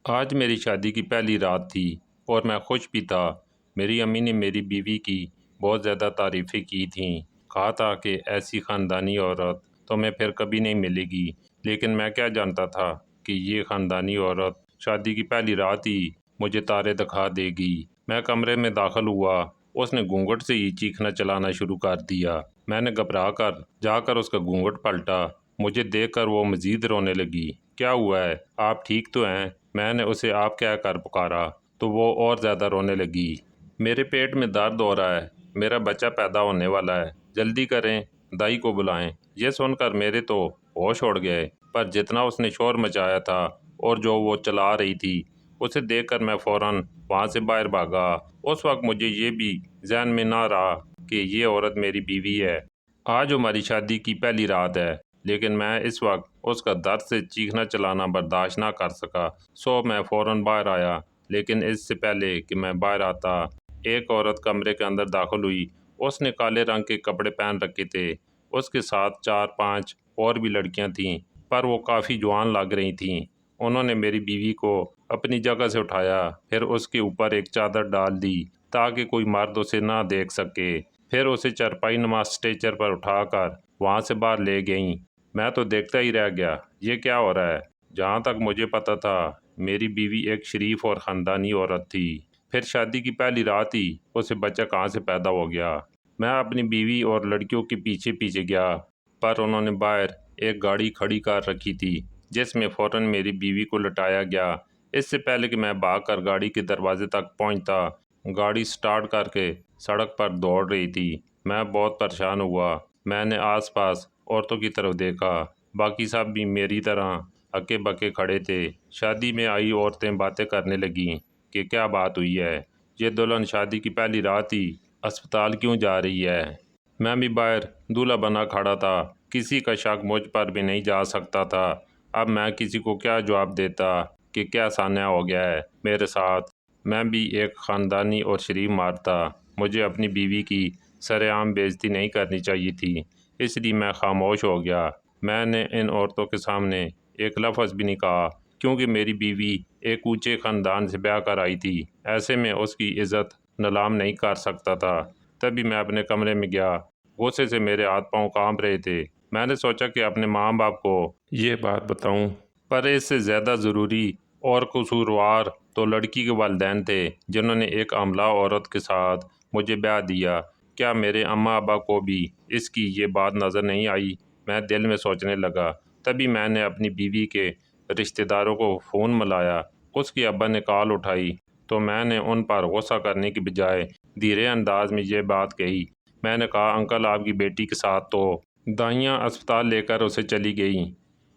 آج میری شادی کی پہلی رات تھی اور میں خوش بھی تھا۔ میری امی نے میری بیوی کی بہت زیادہ تعریفیں کی تھیں، کہا تھا کہ ایسی خاندانی عورت تمہیں پھر کبھی نہیں ملے گی، لیکن میں کیا جانتا تھا کہ یہ خاندانی عورت شادی کی پہلی رات ہی مجھے تارے دکھا دے گی۔ میں کمرے میں داخل ہوا، اس نے گھونگھٹ سے ہی چیخنا چلانا شروع کر دیا۔ میں نے گھبرا کر جا کر اس کا گھونگھٹ پلٹا۔ مجھے دیکھ کر وہ مزید رونے لگی۔ کیا ہوا ہے؟ آپ ٹھیک تو ہیں؟ میں نے اسے آپ کہہ کر پکارا تو وہ اور زیادہ رونے لگی۔ میرے پیٹ میں درد ہو رہا ہے، میرا بچہ پیدا ہونے والا ہے، جلدی کریں، دائی کو بلائیں۔ یہ سن کر میرے تو ہوش اڑ گئے، پر جتنا اس نے شور مچایا تھا اور جو وہ چلا رہی تھی اسے دیکھ کر میں فوراً وہاں سے باہر بھاگا۔ اس وقت مجھے یہ بھی ذہن میں نہ رہا کہ یہ عورت میری بیوی ہے۔ آج ہماری شادی کی پہلی رات ہے، لیکن میں اس وقت اس کا درد سے چیخنا چلانا برداشت نہ کر سکا، سو میں فوراً باہر آیا۔ لیکن اس سے پہلے کہ میں باہر آتا، ایک عورت کمرے کے اندر داخل ہوئی۔ اس نے کالے رنگ کے کپڑے پہن رکھے تھے۔ اس کے ساتھ 4-5 اور بھی لڑکیاں تھیں، پر وہ کافی جوان لگ رہی تھیں۔ انہوں نے میری بیوی کو اپنی جگہ سے اٹھایا، پھر اس کے اوپر ایک چادر ڈال دی تاکہ کوئی مرد اسے نہ دیکھ سکے۔ پھر اسے چرپائی نما اسٹریچر پر اٹھا کر وہاں سے باہر لے گئیں۔ میں تو دیکھتا ہی رہ گیا، یہ کیا ہو رہا ہے؟ جہاں تک مجھے پتہ تھا میری بیوی ایک شریف اور خاندانی عورت تھی، پھر شادی کی پہلی رات ہی اسے بچہ کہاں سے پیدا ہو گیا؟ میں اپنی بیوی اور لڑکیوں کے پیچھے پیچھے گیا، پر انہوں نے باہر ایک گاڑی کھڑی کر رکھی تھی جس میں فوراً میری بیوی کو لٹایا گیا۔ اس سے پہلے کہ میں بھاگ کر گاڑی کے دروازے تک پہنچتا، گاڑی سٹارٹ کر کے سڑک پر دوڑ رہی تھی۔ میں بہت پریشان ہوا۔ میں نے آس پاس عورتوں کی طرف دیکھا، باقی سب بھی میری طرح ہکے بکے کھڑے تھے۔ شادی میں آئی عورتیں باتیں کرنے لگیں کہ کیا بات ہوئی ہے، یہ دلہن شادی کی پہلی رات ہی اسپتال کیوں جا رہی ہے؟ میں بھی باہر دولہا بنا کھڑا تھا، کسی کا شک مجھ پر بھی نہیں جا سکتا تھا۔ اب میں کسی کو کیا جواب دیتا کہ کیا سانحہ ہو گیا ہے میرے ساتھ؟ میں بھی ایک خاندانی اور شریف مرد تھا، مجھے اپنی بیوی کی سر عام بےعزتی نہیں کرنی چاہیے تھی، اس لیے میں خاموش ہو گیا۔ میں نے ان عورتوں کے سامنے ایک لفظ بھی نہیں کہا، کیونکہ میری بیوی ایک اونچے خاندان سے بیاہ کر آئی تھی، ایسے میں اس کی عزت نیلام نہیں کر سکتا تھا۔ تبھی میں اپنے کمرے میں گیا، غصے سے میرے ہاتھ پاؤں کانپ رہے تھے۔ میں نے سوچا کہ اپنے ماں باپ کو یہ بات بتاؤں، پر اس سے زیادہ ضروری اور قصوروار تو لڑکی کے والدین تھے جنہوں نے ایک حاملہ عورت کے ساتھ مجھے بیاہ دیا۔ کیا میرے اماں ابا کو بھی اس کی یہ بات نظر نہیں آئی؟ میں دل میں سوچنے لگا۔ تبھی میں نے اپنی بیوی کے رشتہ داروں کو فون ملایا۔ اس کے ابا نے کال اٹھائی تو میں نے ان پر غصہ کرنے کی بجائے دھیرے انداز میں یہ بات کہی۔ میں نے کہا، انکل آپ کی بیٹی کے ساتھ تو دائیاں اسپتال لے کر اسے چلی گئیں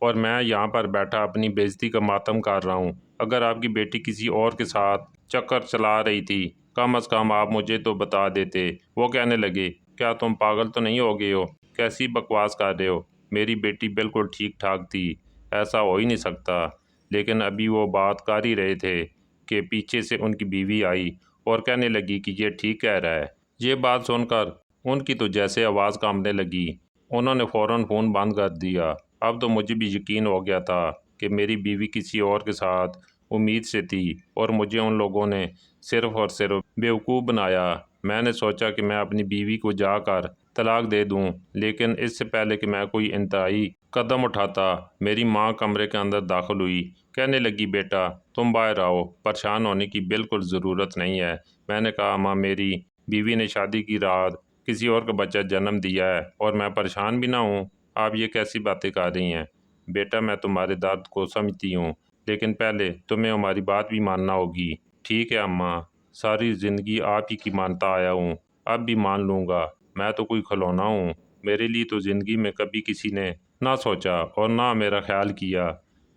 اور میں یہاں پر بیٹھا اپنی بے عزتی کا ماتم کر رہا ہوں۔ اگر آپ کی بیٹی کسی اور کے ساتھ چکر چلا رہی تھی، کم از کم آپ مجھے تو بتا دیتے۔ وہ کہنے لگے، کیا تم پاگل تو نہیں ہو گئے ہو؟ کیسی بکواس کر رہے ہو؟ میری بیٹی بالکل ٹھیک ٹھاک تھی، ایسا ہو ہی نہیں سکتا۔ لیکن ابھی وہ بات کر ہی رہے تھے کہ پیچھے سے ان کی بیوی آئی اور کہنے لگی کہ یہ ٹھیک کہہ رہا ہے۔ یہ بات سن کر ان کی تو جیسے آواز کانپنے لگی۔ انہوں نے فوراً فون بند کر دیا۔ اب تو مجھے بھی یقین ہو گیا تھا کہ میری بیوی کسی اور کے ساتھ امید سے تھی اور مجھے ان لوگوں نے صرف اور صرف بیوقوف بنایا۔ میں نے سوچا کہ میں اپنی بیوی کو جا کر طلاق دے دوں، لیکن اس سے پہلے کہ میں کوئی انتہائی قدم اٹھاتا، میری ماں کمرے کے اندر داخل ہوئی۔ کہنے لگی، بیٹا تم باہر آؤ، پریشان ہونے کی بالکل ضرورت نہیں ہے۔ میں نے کہا، ماں میری بیوی نے شادی کی رات کسی اور کا بچہ جنم دیا ہے اور میں پریشان بھی نہ ہوں؟ آپ یہ کیسی باتیں کر رہی ہیں؟ بیٹا میں تمہارے درد کو سمجھتی ہوں، لیکن پہلے تمہیں ہماری بات بھی ماننا ہوگی۔ ٹھیک ہے اماں، ساری زندگی آپ ہی کی مانتا آیا ہوں، اب بھی مان لوں گا۔ میں تو کوئی کھلونا ہوں، میرے لیے تو زندگی میں کبھی کسی نے نہ سوچا اور نہ میرا خیال کیا۔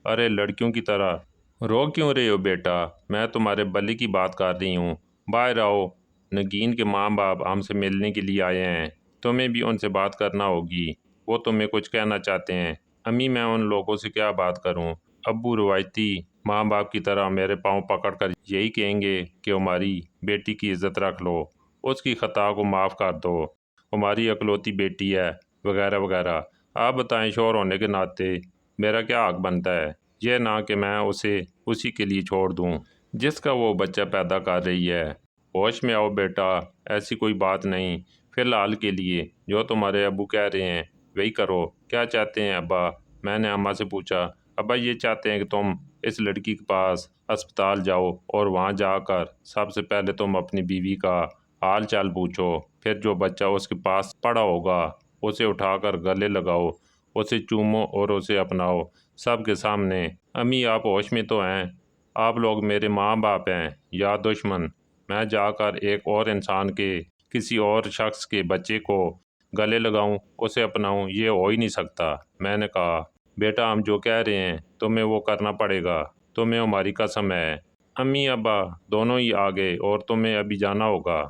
ارے لڑکیوں کی طرح رو کیوں رہے ہو بیٹا؟ میں تمہارے بھلے کی بات کر رہی ہوں۔ باہر آؤ، نگین کے ماں باپ ہم سے ملنے کے لیے آئے ہیں، تمہیں بھی ان سے بات کرنا ہوگی، وہ تمہیں کچھ کہنا چاہتے ہیں۔ امی میں ان لوگوں سے کیا بات کروں؟ ابو روایتی ماں باپ کی طرح میرے پاؤں پکڑ کر یہی کہیں گے کہ ہماری بیٹی کی عزت رکھ لو، اس کی خطا کو معاف کر دو، ہماری اکلوتی بیٹی ہے، وغیرہ وغیرہ۔ آپ بتائیں، شوہر ہونے کے ناطے میرا کیا حق بنتا ہے؟ یہ نہ کہ میں اسے اسی کے لیے چھوڑ دوں جس کا وہ بچہ پیدا کر رہی ہے۔ ہوش میں آؤ بیٹا، ایسی کوئی بات نہیں۔ فی الحال کے لیے جو تمہارے ابو کہہ رہے ہیں وہی کرو۔ کیا چاہتے ہیں ابا؟ میں نے اماں سے پوچھا۔ ابا یہ چاہتے ہیں کہ تم اس لڑکی کے پاس اسپتال جاؤ اور وہاں جا کر سب سے پہلے تم اپنی بیوی کا حال چال پوچھو، پھر جو بچہ اس کے پاس پڑا ہوگا اسے اٹھا کر گلے لگاؤ، اسے چومو اور اسے اپناؤ سب کے سامنے۔ امی آپ ہوش میں تو ہیں؟ آپ لوگ میرے ماں باپ ہیں یا دشمن؟ میں جا کر ایک اور انسان کے، کسی اور شخص کے بچے کو گلے لگاؤں، اسے اپناؤں؟ یہ ہو ہی نہیں سکتا۔ میں نے کہا بیٹا ہم جو کہہ رہے ہیں تمہیں وہ کرنا پڑے گا، تمہیں ہماری قسم ہے۔ امی ابا دونوں ہی آ گئے اور تمہیں ابھی جانا ہوگا۔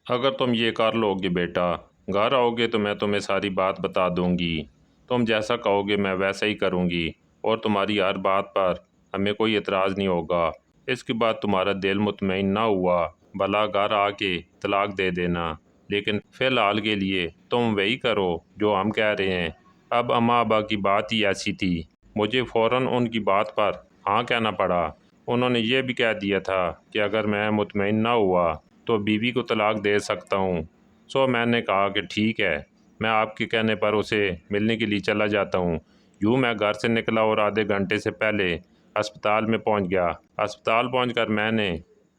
اگر تم یہ کر لو گے بیٹا، گھر آؤ گے تو میں تمہیں ساری بات بتا دوں گی، تم جیسا کہو گے میں ویسا ہی کروں گی، اور تمہاری ہر بات پر ہمیں کوئی اعتراض نہیں ہوگا۔ اس کے بعد تمہارا دل مطمئن نہ ہوا بھلا گھر آ کے طلاق دے دینا، لیکن فی الحال کے لیے تم وہی کرو جو ہم کہہ رہے ہیں۔ اب اماں ابا کی بات ہی ایسی تھی، مجھے فوراً ان کی بات پر ہاں کہنا پڑا۔ انہوں نے یہ بھی کہہ دیا تھا کہ اگر میں مطمئن نہ ہوا تو بیوی کو طلاق دے سکتا ہوں۔ میں نے کہا کہ ٹھیک ہے، میں آپ کے کہنے پر اسے ملنے کے لیے چلا جاتا ہوں۔ یوں میں گھر سے نکلا اور آدھے گھنٹے سے پہلے اسپتال میں پہنچ گیا۔ اسپتال پہنچ کر میں نے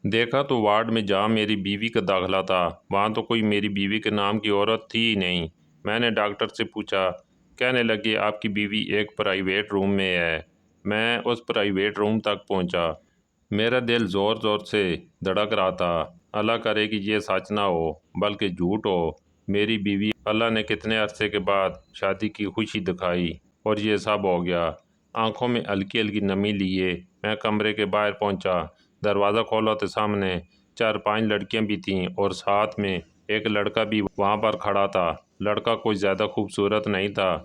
دیکھا تو وارڈ میں جہاں میری بیوی کا داخلہ تھا وہاں تو کوئی میری بیوی کے نام کی عورت تھی ہی نہیں۔ میں نے ڈاکٹر سے پوچھا، کہنے لگے آپ کی بیوی ایک پرائیویٹ روم میں ہے۔ میں اس پرائیویٹ روم تک پہنچا، میرا دل زور زور سے دھڑک رہا تھا۔ اللہ کرے کہ یہ سچ نہ ہو بلکہ جھوٹ ہو۔ میری بیوی اللہ نے کتنے عرصے کے بعد شادی کی خوشی دکھائی اور یہ سب ہو گیا۔ آنکھوں میں ہلکی ہلکی نمی لیے میں کمرے کے باہر پہنچا۔ دروازہ کھولا تو سامنے 4-5 لڑکیاں بھی تھیں اور ساتھ میں ایک لڑکا بھی وہاں پر کھڑا تھا۔ لڑکا کوئی زیادہ خوبصورت نہیں تھا،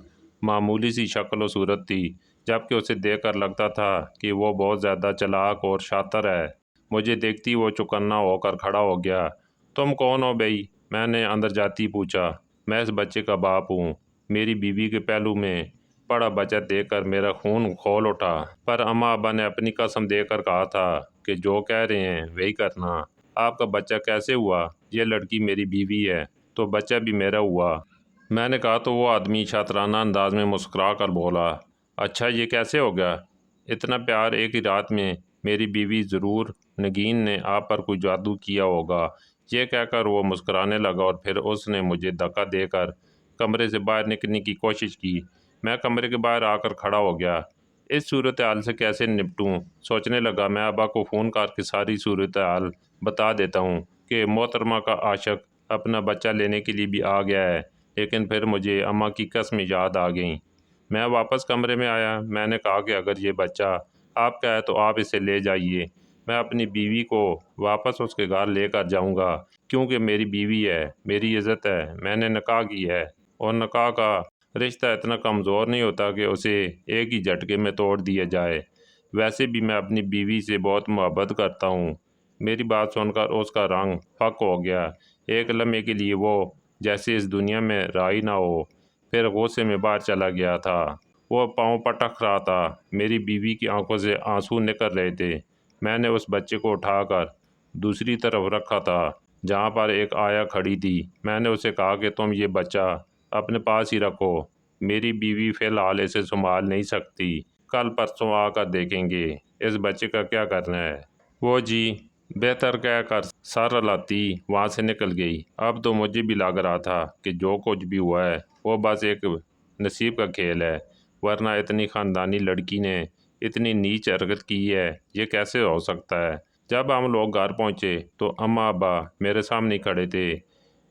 معمولی سی شکل و صورت تھی، جبکہ اسے دیکھ کر لگتا تھا کہ وہ بہت زیادہ چالاک اور شاطر ہے۔ مجھے دیکھتی وہ چوکنا ہو کر کھڑا ہو گیا۔ تم کون ہو بھئی؟ میں نے اندر جاتی پوچھا۔ میں اس بچے کا باپ ہوں۔ میری بیوی کے پہلو میں پڑا بچہ دیکھ کر میرا خون کھول اٹھا، پر اماں ابا نے اپنی قسم دے کر کہا تھا کہ جو کہہ رہے ہیں وہی کرنا۔ آپ کا بچہ کیسے ہوا؟ یہ لڑکی میری بیوی ہے تو بچہ بھی میرا ہوا۔ میں نے کہا تو وہ آدمی شاطرانہ انداز میں مسکرا کر بولا، اچھا یہ کیسے ہو گیا؟ اتنا پیار ایک ہی رات میں؟ میری بیوی ضرور نگین نے آپ پر کوئی جادو کیا ہوگا۔ یہ کہہ کر وہ مسکرانے لگا اور پھر اس نے مجھے دھکا دے کر کمرے سے باہر نکلنے کی کوشش کی۔ میں کمرے کے باہر آ کر کھڑا ہو گیا۔ اس صورتحال سے کیسے نپٹوں؟ سوچنے لگا میں ابا کو فون کر کے ساری صورتحال بتا دیتا ہوں کہ محترمہ کا عاشق اپنا بچہ لینے کے لیے بھی آ گیا ہے، لیکن پھر مجھے اماں کی قسمیں یاد آ گئیں۔ میں واپس کمرے میں آیا۔ میں نے کہا کہ اگر یہ بچہ آپ کا ہے تو آپ اسے لے جائیے، میں اپنی بیوی کو واپس اس کے گھر لے کر جاؤں گا، کیونکہ میری بیوی ہے، میری عزت ہے، میں نے نکاح کی ہے، اور نکاح کا رشتہ اتنا کمزور نہیں ہوتا کہ اسے ایک ہی جھٹکے میں توڑ دیا جائے۔ ویسے بھی میں اپنی بیوی سے بہت محبت کرتا ہوں۔ میری بات سن کر اس کا رنگ پھک ہو گیا۔ ایک لمحے کے لیے وہ جیسے اس دنیا میں رہا نہ ہو، پھر غصے میں باہر چلا گیا تھا۔ وہ پاؤں پٹک رہا تھا، میری بیوی کی آنکھوں سے آنسو نکل رہے تھے۔ میں نے اس بچے کو اٹھا کر دوسری طرف رکھا تھا جہاں پر ایک آیا کھڑی تھی۔ میں نے اسے کہا کہ تم یہ بچہ اپنے پاس ہی رکھو، میری بیوی فی الحال اسے سنبھال نہیں سکتی، کل پرسوں آ کر دیکھیں گے اس بچے کا کیا کرنا ہے۔ وہ جی بہتر کہہ کر سر ہلاتی وہاں سے نکل گئی۔ اب تو مجھے بھی لگ رہا تھا کہ جو کچھ بھی ہوا ہے وہ بس ایک نصیب کا کھیل ہے، ورنہ اتنی خاندانی لڑکی نے اتنی نیچ حرکت کی ہے، یہ کیسے ہو سکتا ہے؟ جب ہم لوگ گھر پہنچے تو اماں ابا میرے سامنے کھڑے تھے۔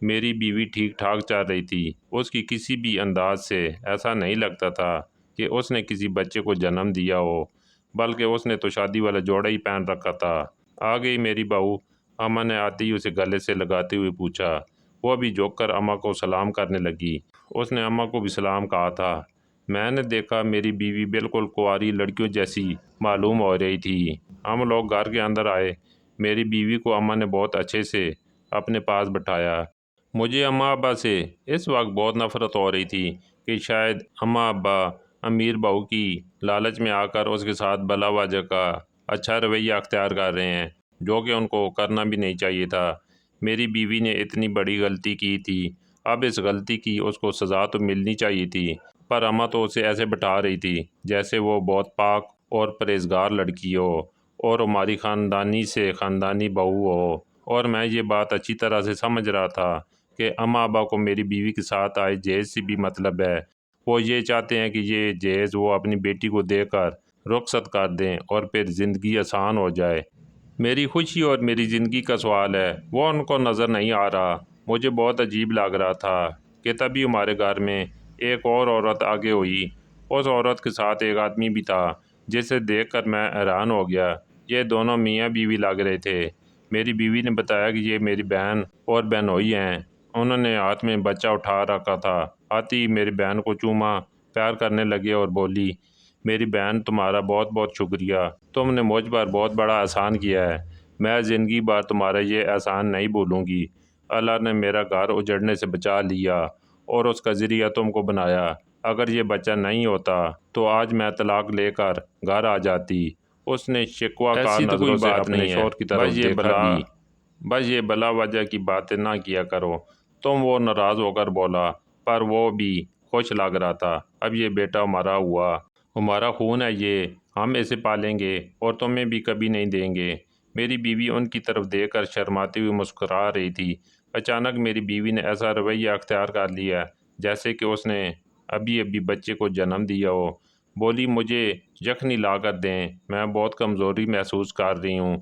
میری بیوی ٹھیک ٹھاک چل رہی تھی، اس کی کسی بھی انداز سے ایسا نہیں لگتا تھا کہ اس نے کسی بچے کو جنم دیا ہو، بلکہ اس نے تو شادی والا جوڑا ہی پہن رکھا تھا۔ آ گئی میری بہو؟ اماں نے آتے ہی اسے گلے سے لگاتے ہوئے پوچھا۔ وہ بھی جھک کر اماں کو سلام کرنے لگی۔ اس نے اماں کو بھی سلام کہا تھا۔ میں نے دیکھا میری بیوی بالکل کنواری لڑکیوں جیسی معلوم ہو رہی تھی۔ ہم لوگ گھر کے اندر آئے۔ میری بیوی کو اماں نے بہت اچھے سے اپنے پاس بٹھایا۔ مجھے اماں ابا سے اس وقت بہت نفرت ہو رہی تھی کہ شاید اماں ابا امیر بہو کی لالچ میں آ کر اس کے ساتھ بلا وجہ کا اچھا رویہ اختیار کر رہے ہیں، جو کہ ان کو کرنا بھی نہیں چاہیے تھا۔ میری بیوی نے اتنی بڑی غلطی کی تھی، اب اس غلطی کی اس کو سزا تو ملنی چاہیے تھی، پر اماں تو اسے ایسے بٹھا رہی تھی جیسے وہ بہت پاک اور پرہیزگار لڑکی ہو اور ہماری خاندانی سے خاندانی بہو ہو۔ اور میں یہ بات اچھی طرح سے سمجھ رہا تھا کہ اماں ابا کو میری بیوی کے ساتھ آئے جہیز سے بھی مطلب ہے۔ وہ یہ چاہتے ہیں کہ یہ جہیز وہ اپنی بیٹی کو دے کر رخصت کر دیں اور پھر زندگی آسان ہو جائے۔ میری خوشی اور میری زندگی کا سوال ہے، وہ ان کو نظر نہیں آ رہا۔ مجھے بہت عجیب لگ رہا تھا کہ تبھی ہمارے گھر میں ایک اور عورت آگے ہوئی۔ اس عورت کے ساتھ ایک آدمی بھی تھا جسے دیکھ کر میں حیران ہو گیا۔ یہ دونوں میاں بیوی لگ رہے تھے۔ میری بیوی نے بتایا کہ یہ میری بہن اور بہنوئی ہیں۔ انہوں نے ہاتھ میں بچہ اٹھا رکھا تھا۔ آتی ہی میری بہن کو چوما، پیار کرنے لگے اور بولی، میری بہن تمہارا بہت بہت شکریہ، تم نے مجھ پر بہت بڑا احسان کیا ہے، میں زندگی بھر تمہارا یہ احسان نہیں بھولوں گی۔ اللہ نے میرا گھر اجڑنے سے بچا لیا اور اس کا ذریعہ تم کو بنایا۔ اگر یہ بچہ نہیں ہوتا تو آج میں طلاق لے کر گھر آ جاتی۔ اس نے شکوہ کار نظروں سے اپنے شوہر کی طرف دیکھا بھی۔ بس یہ بلا وجہ کی باتیں نہ کیا کرو تم، وہ ناراض ہو کر بولا، پر وہ بھی خوش لگ رہا تھا۔ اب یہ بیٹا ہمارا ہوا، ہمارا خون ہے یہ، ہم اسے پالیں گے اور تمہیں بھی کبھی نہیں دیں گے۔ میری بیوی ان کی طرف دیکھ کر شرماتی ہوئی مسکرا رہی تھی۔ اچانک میری بیوی نے ایسا رویہ اختیار کر لیا جیسے کہ اس نے ابھی بچے کو جنم دیا ہو۔ بولی، مجھے یخنی لا کر دیں، میں بہت کمزوری محسوس کر رہی ہوں۔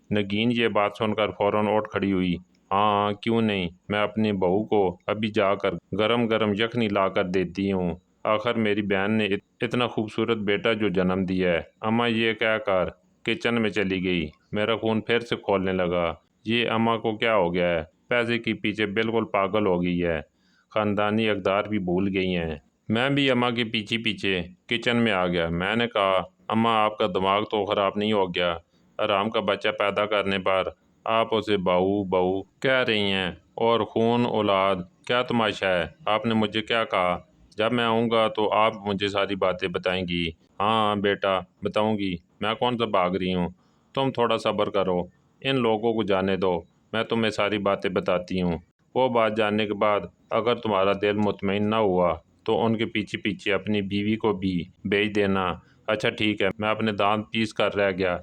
نگین یہ بات سن کر فوراً اٹھ کھڑی ہوئی۔ ہاں کیوں نہیں، میں اپنی بہو کو ابھی جا کر گرم گرم یخنی لا کر دیتی ہوں، آخر میری بہن نے اتنا خوبصورت بیٹا جو جنم دیا ہے۔ اماں یہ کہہ کر کچن میں چلی گئی۔ میرا خون پھر سے کھولنے لگا۔ یہ اماں کو کیا ہو گیا ہے؟ پیسے کے پیچھے بالکل پاگل ہو گئی ہے، خاندانی اقدار بھی بھول گئی ہیں۔ میں بھی اماں کے پیچھے پیچھے کچن میں آ گیا۔ میں نے کہا، اماں آپ کا دماغ تو خراب نہیں ہو گیا؟ آرام کا بچہ پیدا کرنے پر آپ اسے بہو بہو کہہ رہی ہیں، اور خون اولاد، کیا تماشا ہے؟ آپ نے مجھے کیا کہا؟ جب میں آؤں گا تو آپ مجھے ساری باتیں بتائیں گی؟ ہاں بیٹا بتاؤں گی، میں کون سا بھاگ رہی ہوں، تم تھوڑا صبر کرو، ان لوگوں کو جانے دو، میں تمہیں ساری باتیں بتاتی ہوں۔ وہ بات جاننے کے بعد اگر تمہارا دل مطمئن نہ ہوا تو ان کے پیچھے پیچھے اپنی بیوی کو بھی بھیج دینا۔ اچھا ٹھیک ہے۔ میں اپنے دانت پیس کر رہ گیا۔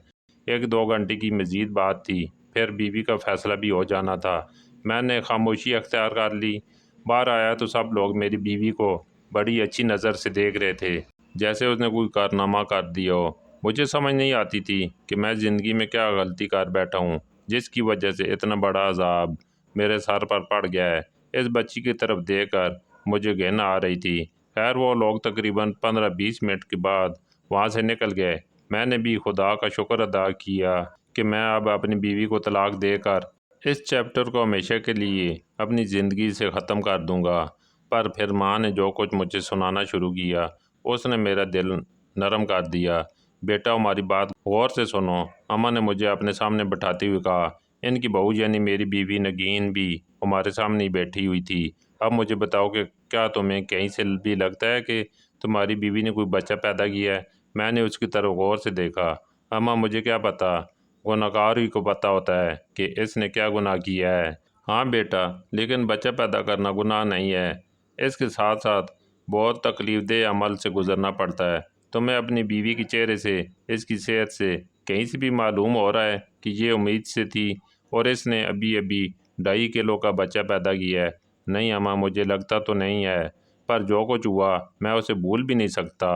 1-2 گھنٹے کی مزید بات تھی، پھر بیوی کا فیصلہ بھی ہو جانا تھا۔ میں نے خاموشی اختیار کر لی۔ باہر آیا تو سب لوگ میری بیوی کو بڑی اچھی نظر سے دیکھ رہے تھے، جیسے اس نے کوئی کارنامہ کر دیا ہو۔ مجھے سمجھ نہیں آتی تھی کہ میں زندگی میں کیا غلطی کر بیٹھا ہوں جس کی وجہ سے اتنا بڑا عذاب میرے سر پر پڑ گیا ہے۔ اس بچی کی طرف دیکھ کر مجھے گھن آ رہی تھی۔ خیر وہ لوگ تقریباً 15-20 منٹ کے بعد وہاں سے نکل گئے۔ میں نے بھی خدا کا شکر ادا کیا کہ میں اب اپنی بیوی کو طلاق دے کر اس چیپٹر کو ہمیشہ کے لیے اپنی زندگی سے ختم کر دوں گا۔ پر پھر ماں نے جو کچھ مجھے سنانا شروع کیا اس نے میرا دل نرم کر دیا۔ بیٹا ہماری بات غور سے سنو، اماں نے مجھے اپنے سامنے بٹھاتے ہوئے کہا۔ ان کی بہو یعنی میری بیوی نگین بھی ہمارے سامنے ہی بیٹھی ہوئی تھی۔ اب مجھے بتاؤ کہ کیا تمہیں کہیں سے بھی لگتا ہے کہ تمہاری بیوی نے کوئی بچہ پیدا کیا ہے؟ میں نے اس کی طرف غور سے دیکھا۔ اماں مجھے کیا پتہ، گناہ گار ہی کو پتہ ہوتا ہے کہ اس نے کیا گناہ کیا ہے۔ ہاں بیٹا، لیکن بچہ پیدا کرنا گناہ نہیں ہے، اس کے ساتھ ساتھ بہت تکلیف دہ عمل سے گزرنا پڑتا ہے۔ تمہیں اپنی بیوی کے چہرے سے، اس کی صحت سے کہیں سے بھی معلوم ہو رہا ہے کہ یہ امید سے تھی اور اس نے ابھی 2.5 کلو کا بچہ پیدا کیا ہے؟ نہیں اماں، مجھے لگتا تو نہیں ہے، پر جو کچھ ہوا میں اسے بھول بھی نہیں سکتا۔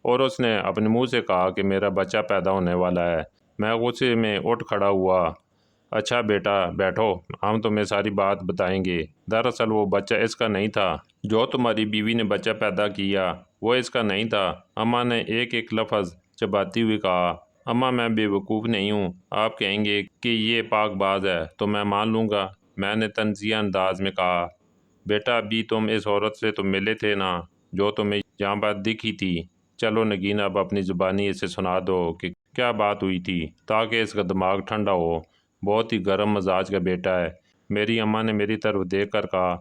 اور اس نے اپنے منہ سے کہا کہ میرا بچہ پیدا ہونے والا ہے۔ میں غصے میں اٹھ کھڑا ہوا۔ اچھا بیٹا بیٹھو، ہم تمہیں ساری بات بتائیں گے۔ دراصل وہ بچہ اس کا نہیں تھا، جو تمہاری بیوی نے بچہ پیدا کیا وہ اس کا نہیں تھا۔ اماں نے ایک ایک لفظ چباتی ہوئی کہا۔ اماں میں بے وقوف نہیں ہوں، آپ کہیں گے کہ یہ پاک باز ہے تو میں مان لوں گا، میں نے طنزیہ انداز میں کہا۔ بیٹا ابھی تم اس عورت سے تو ملے تھے نا جو تمہیں یہاں پر دکھی تھی؟ چلو نگین اب اپنی زبانی اسے سنا دو کہ کیا بات ہوئی تھی تاکہ اس کا دماغ ٹھنڈا ہو۔ بہت ہی گرم مزاج کا بیٹا ہے، میری اماں نے میری طرف دیکھ کر کہا۔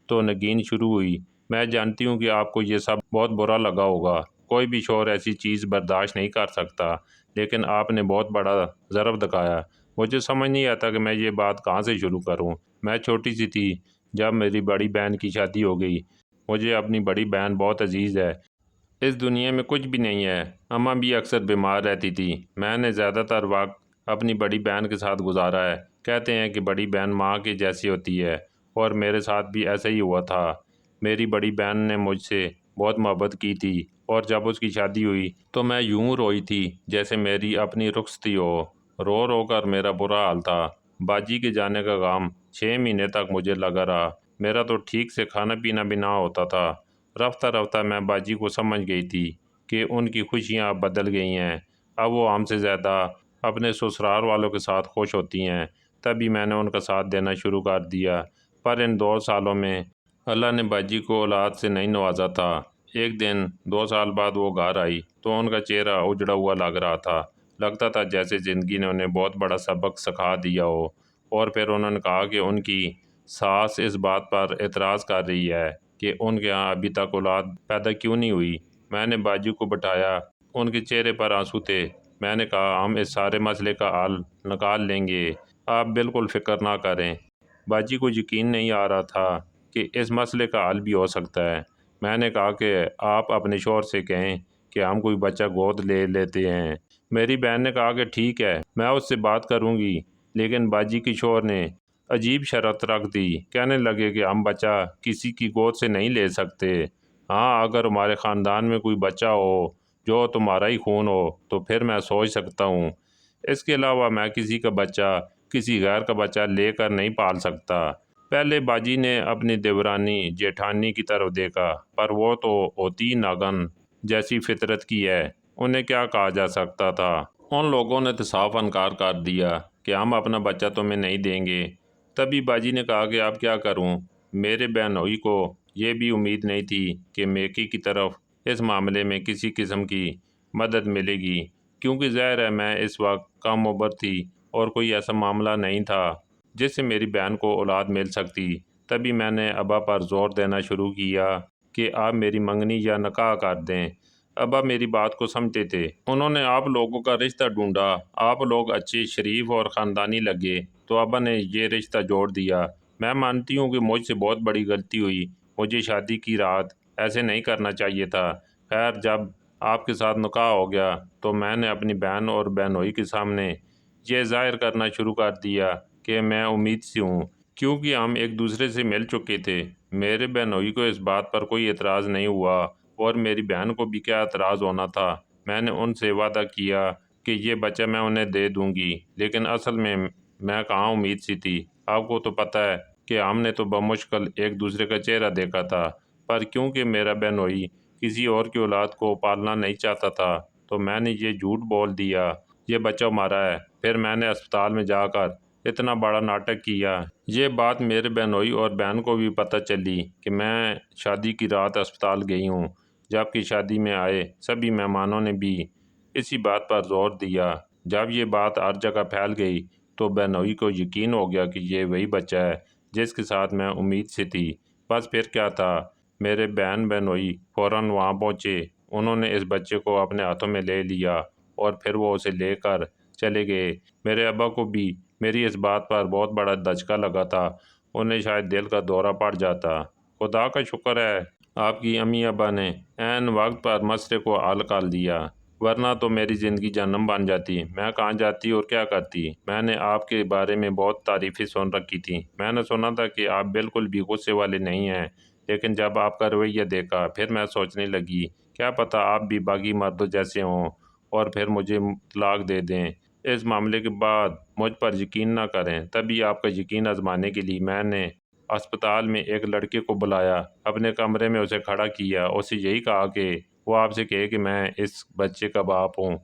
تو نگین شروع ہوئی، میں جانتی ہوں کہ آپ کو یہ سب بہت برا لگا ہوگا، کوئی بھی شوہر ایسی چیز برداشت نہیں کر سکتا، لیکن آپ نے بہت بڑا ضرب دکھایا۔ مجھے سمجھ نہیں آتا کہ میں یہ بات کہاں سے شروع کروں۔ میں چھوٹی سی تھی جب میری بڑی بہن کی شادی ہو گئی۔ مجھے اپنی بڑی بہن بہت عزیز ہے۔ اس دنیا میں کچھ بھی نہیں ہے۔ اماں بھی اکثر بیمار رہتی تھی۔ میں نے زیادہ تر وقت اپنی بڑی بہن کے ساتھ گزارا ہے۔ کہتے ہیں کہ بڑی بہن ماں کے جیسی ہوتی ہے، اور میرے ساتھ بھی ایسا ہی ہوا تھا۔ میری بڑی بہن نے مجھ سے بہت محبت کی تھی، اور جب اس کی شادی ہوئی تو میں یوں روئی تھی جیسے میری اپنی رخصتی ہو۔ رو رو کر میرا برا حال تھا۔ باجی کے جانے کا غم 6 مہینے تک مجھے لگا رہا۔ میرا تو ٹھیک سے کھانا پینا بھی نہ ہوتا تھا۔ رفتہ رفتہ میں باجی کو سمجھ گئی تھی کہ ان کی خوشیاں اب بدل گئی ہیں۔ اب وہ ہم سے زیادہ اپنے سسرال والوں کے ساتھ خوش ہوتی ہیں۔ تبھی میں نے ان کا ساتھ دینا شروع کر دیا۔ پر ان 2 سالوں میں اللہ نے باجی کو اولاد سے نہیں نوازا تھا۔ ایک دن 2 سال بعد وہ گھر آئی تو ان کا چہرہ اجڑا ہوا لگ رہا تھا۔ لگتا تھا جیسے زندگی نے انہیں بہت بڑا سبق سکھا دیا ہو۔ اور پھر انہوں نے کہا کہ ان کی ساس اس بات پر اعتراض کر رہی ہے کہ ان کے ہاں ابھی تک اولاد پیدا کیوں نہیں ہوئی۔ میں نے باجی کو بٹھایا۔ ان کے چہرے پر آنسو تھے۔ میں نے کہا ہم اس سارے مسئلے کا حل نکال لیں گے، آپ بالکل فکر نہ کریں۔ باجی کو یقین نہیں آ رہا تھا کہ اس مسئلے کا حل بھی ہو سکتا ہے۔ میں نے کہا کہ آپ اپنے شوہر سے کہیں کہ ہم کوئی بچہ گود لے لیتے ہیں۔ میری بہن نے کہا کہ ٹھیک ہے، میں اس سے بات کروں گی، لیکن باجی کے شوہر نے عجیب شرط رکھ دی۔ کہنے لگے کہ ہم بچہ کسی کی گود سے نہیں لے سکتے۔ ہاں، اگر ہمارے خاندان میں کوئی بچہ ہو جو تمہارا ہی خون ہو تو پھر میں سوچ سکتا ہوں۔ اس کے علاوہ میں کسی کا بچہ کسی غیر کا بچہ لے کر نہیں پال سکتا۔ پہلے باجی نے اپنی دیورانی جیٹھانی کی طرف دیکھا، پر وہ تو ہوتی ناگن جیسی فطرت کی ہے، انہیں کیا کہا جا سکتا تھا۔ ان لوگوں نے تو صاف انکار کر دیا کہ ہم اپنا بچہ تمہیں نہیں دیں گے۔ تبھی باجی نے کہا کہ اب کیا کروں۔ میرے بہنوئی کو یہ بھی امید نہیں تھی کہ میکی کی طرف اس معاملے میں کسی قسم کی مدد ملے گی، کیونکہ ظاہر ہے میں اس وقت کم عمر تھی اور کوئی ایسا معاملہ نہیں تھا جس سے میری بہن کو اولاد مل سکتی۔ تبھی میں نے ابا پر زور دینا شروع کیا کہ آپ میری منگنی یا نکاح کر دیں۔ ابا میری بات کو سمجھتے تھے۔ انہوں نے آپ لوگوں کا رشتہ ڈھونڈا۔ آپ لوگ اچھے، شریف اور خاندانی لگے تو ابا نے یہ رشتہ جوڑ دیا۔ میں مانتی ہوں کہ مجھ سے بہت بڑی غلطی ہوئی۔ مجھے شادی کی رات ایسے نہیں کرنا چاہیے تھا۔ خیر، جب آپ کے ساتھ نکاح ہو گیا تو میں نے اپنی بہن اور بہنوئی کے سامنے یہ ظاہر کرنا شروع کر دیا کہ میں امید سے ہوں، کیونکہ ہم ایک دوسرے سے مل چکے تھے۔ میرے بہنوئی کو اس بات پر کوئی اعتراض نہیں ہوا، اور میری بہن کو بھی کیا اعتراض ہونا تھا۔ میں نے ان سے وعدہ کیا کہ یہ بچہ میں انہیں دے دوں گی، لیکن اصل میں کہاں امید سی تھی۔ آپ کو تو پتہ ہے کہ ہم نے تو بمشکل ایک دوسرے کا چہرہ دیکھا تھا، پر کیونکہ میرا بہنوئی کسی اور کی اولاد کو پالنا نہیں چاہتا تھا تو میں نے یہ جھوٹ بول دیا یہ بچہ ہمارا ہے۔ پھر میں نے اسپتال میں جا کر اتنا بڑا ناٹک کیا۔ یہ بات میرے بہنوئی اور بہن کو بھی پتہ چلی کہ میں شادی کی رات اسپتال گئی ہوں۔ جب کہ شادی میں آئے سبھی مہمانوں نے بھی اسی بات پر زور دیا۔ جب یہ بات ہر جگہ پھیل گئی تو بہنوئی کو یقین ہو گیا کہ یہ وہی بچہ ہے جس کے ساتھ میں امید سے تھی۔ بس پھر کیا تھا، میرے بہن بہنوئی فوراً وہاں پہنچے۔ انہوں نے اس بچے کو اپنے ہاتھوں میں لے لیا اور پھر وہ اسے لے کر چلے گئے۔ میرے ابا کو بھی میری اس بات پر بہت بڑا دھچکا لگا تھا۔ انہیں شاید دل کا دورہ پڑ جاتا۔ خدا کا شکر ہے آپ کی امی ابا نے عین وقت پر مسئلے کو حل کر دیا، ورنہ تو میری زندگی جہنم بن جاتی۔ میں کہاں جاتی اور کیا کرتی۔ میں نے آپ کے بارے میں بہت تعریفیں سن رکھی تھیں۔ میں نے سنا تھا کہ آپ بالکل بھی غصے والے نہیں ہیں، لیکن جب آپ کا رویہ دیکھا پھر میں سوچنے لگی کیا پتہ آپ بھی باقی مردوں جیسے ہوں اور پھر مجھے طلاق دے دیں۔ اس معاملے کے بعد مجھ پر یقین نہ کریں۔ تبھی آپ کا یقین آزمانے کے لیے میں نے اسپتال میں ایک لڑکے کو بلایا، اپنے کمرے میں اسے کھڑا کیا، اسے یہی کہا کہ وہ آپ سے کہے کہ میں اس بچے کا باپ ہوں،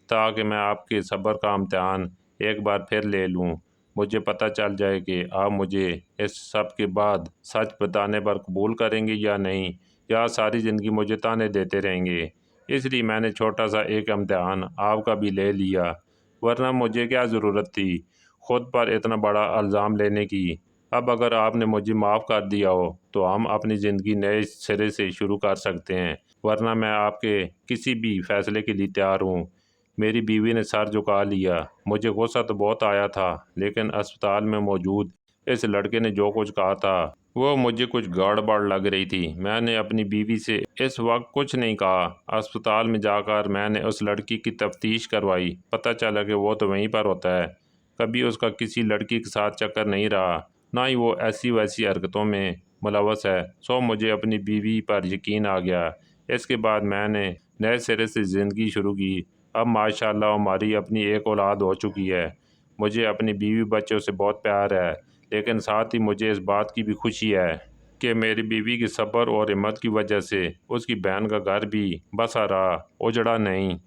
تاکہ میں آپ کے صبر کا امتحان ایک بار پھر لے لوں۔ مجھے پتہ چل جائے کہ آپ مجھے اس سب کے بعد سچ بتانے پر قبول کریں گے یا نہیں، یا ساری زندگی مجھے تانے دیتے رہیں گے۔ اس لیے میں نے چھوٹا سا ایک امتحان آپ کا بھی لے لیا، ورنہ مجھے کیا ضرورت تھی خود پر اتنا بڑا الزام لینے کی۔ اب اگر آپ نے مجھے معاف کر دیا ہو تو ہم اپنی زندگی نئے سرے سے شروع کر سکتے ہیں۔ ورنہ میں آپ کے کسی بھی فیصلے کے لیے تیار ہوں۔ میری بیوی نے سر جھکا لیا۔ مجھے غصہ تو بہت آیا تھا، لیکن اسپتال میں موجود اس لڑکے نے جو کچھ کہا تھا وہ مجھے کچھ گڑبڑ لگ رہی تھی۔ میں نے اپنی بیوی سے اس وقت کچھ نہیں کہا۔ اسپتال میں جا کر میں نے اس لڑکی کی تفتیش کروائی۔ پتہ چلا کہ وہ تو وہیں پر ہوتا ہے، کبھی اس کا کسی لڑکی کے ساتھ چکر نہیں رہا، نہ ہی وہ ایسی ویسی حرکتوں میں ملوث ہے۔ مجھے اپنی بیوی پر یقین آ گیا۔ اس کے بعد میں نے نئے سرے سے زندگی شروع کی۔ اب ماشاءاللہ ہماری اپنی ایک اولاد ہو چکی ہے۔ مجھے اپنی بیوی بچوں سے بہت پیار ہے، لیکن ساتھ ہی مجھے اس بات کی بھی خوشی ہے کہ میری بیوی کے صبر اور ہمت کی وجہ سے اس کی بہن کا گھر بھی بسا رہا، اجڑا نہیں۔